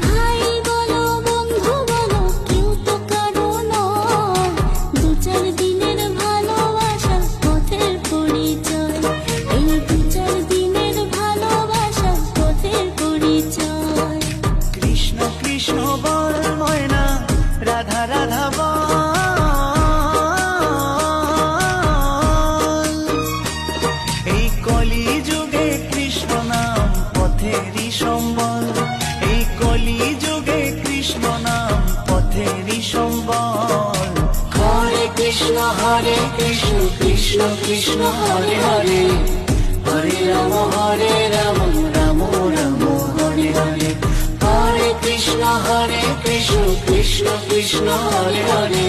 ভাই বলো বন্ধু বলো কেউ তো কারো নয়, দু চার দিনের ভালোবাসা পথের পরিচয়, এই দু চার দিনের ভালোবাসা পথের পরিচয়। কৃষ্ণ কৃষ্ণ বল ময়না, রাধা রাধা বল, এই কলি যুগে কৃষ্ণ নাম পথেরই সম্বল, এই কলি যুগে কৃষ্ণ নাম পথেরই সম্বল। হরে কৃষ্ণ কৃষ্ণ কৃষ্ণ হরে হরে, হরে রাম রাম রাম হরে হরে। হরে কৃষ্ণ কৃষ্ণ কৃষ্ণ হরে হরে,